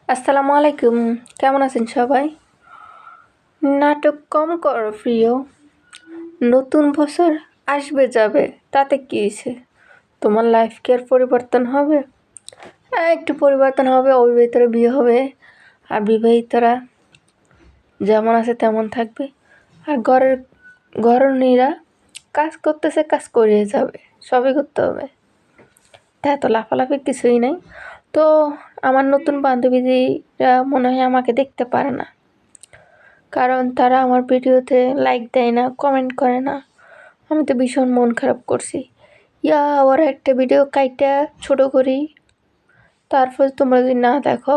আসসালামু আলাইকুম। কেমন আছেন সবাই? নাটক কম করো প্রিয়। নতুন বছর আসবে যাবে, তাতে কী হয়েছে? তোমার লাইফ কি আর পরিবর্তন হবে? হ্যাঁ, একটু পরিবর্তন হবে, অবিবাহিতরা বিয়ে হবে আর বিবাহিতরা যেমন আছে তেমন থাকবে। আর ঘরণীরা কাজ করতেছে, কাজ করে যাবে, সবই করতে হবে। তা এত লাফালাফি কিছুই নাই। তো আমার নতুন বান্ধবীরা মনে হয় আমাকে দেখতে পারে না, কারণ তারা আমার ভিডিওতে লাইক দেয় না, কমেন্ট করে না। আমি তো ভীষণ মন খারাপ করছি। ওরা একটা ভিডিও কাইটা ছোট করি, তারপর তোমরা যদি না দেখো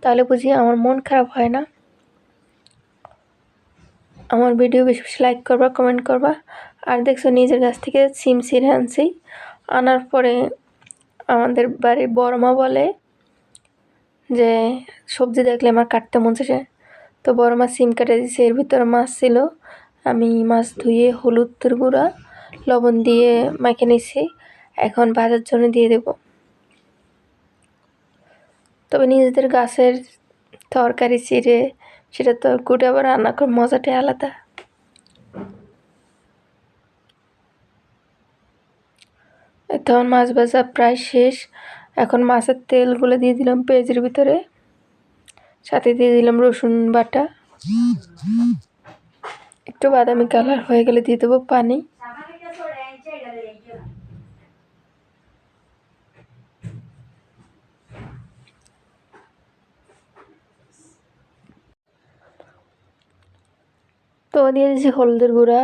তাহলে বুঝি আমার মন খারাপ হয় না। আমার ভিডিও বেশি বেশি লাইক করবা, কমেন্ট করবা। আর দেখছো নিজের কাছ থেকে সিম ছিঁড়ে আনছি, আনার পরে আমাদের বাড়ির বড় মা বলে যে সবজি দেখলে আমার কাটতে মন চাইছে। তো বড় মাছ সিম কেটে দিয়েছে, এর ভিতরে মাছ ছিল। আমি মাছ ধুয়ে হলুদের গুঁড়া লবণ দিয়ে মেখে নিয়েছি, এখন ভাজার জন্য দিয়ে দেব। তবে নিজেদের গাছের তরকারি চিড়ে সেটা তো কুটে আবার রান্না করে মজাটাই আলাদা। তখন মাছ ভাজা প্রায় শেষ। এখন মাছের তেলগুলো দিয়ে দিলাম পেঁয়াজের ভিতরে, সাথে দিয়ে দিলাম রসুন বাটা। একটু বাদামি কালার হয়ে গেলে দিয়ে দেবো পানি। তো দিয়ে দিয়েছি হলুদের গুঁড়া,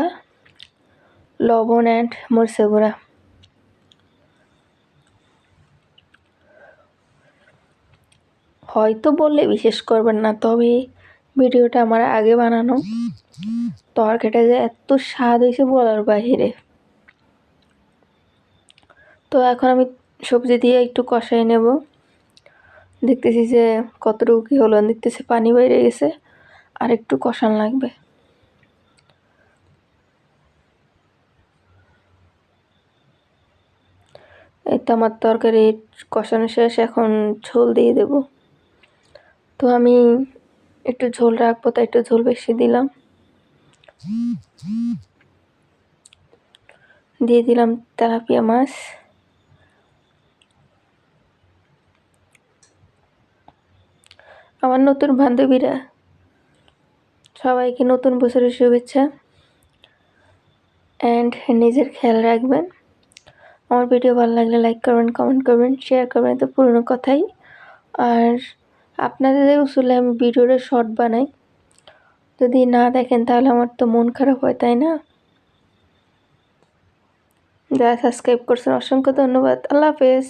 লবণ অ্যান্ড মরিচের গুঁড়া। হয়তো বললে বিশ্বাস করবেন না, তবে ভিডিওটা আমার আগে বানানো। তরকারিটা যে এত স্বাদ হয়েছে বলার বাহিরে। তো এখন আমি সবজি দিয়ে একটু কষাই নেব। দেখতেছি যে কতটুকু কী হলো, দেখতেছি পানি বাইরে গেছে, আর একটু কষান লাগবে। এই তো আমার তরকারি কষানো শেষ, এখন ঝোল দিয়ে দেব। তো আমি একটু ঝোল রাখবো, তাই একটু ঝোল বেশি দিলাম। দিয়ে দিলাম তেলাপিয়া মাছ। আমার নতুন বান্ধবীরা সবাইকে নতুন বছরের শুভেচ্ছা, অ্যান্ড নিজের খেয়াল রাখবেন। আমার ভিডিও ভালো লাগলে লাইক করবেন, কমেন্ট করবেন, শেয়ার করবেন, তো পুরনো কথাই। আর আপনাদের উসুলে আমি ভিডিওটা শর্ট বানাই, যদি না দেখেন তাহলে আমার তো মন খারাপ হয়, তাই না? যারা সাবস্ক্রাইব করছেন অসংখ্য ধন্যবাদ। আল্লাহ হাফেজ।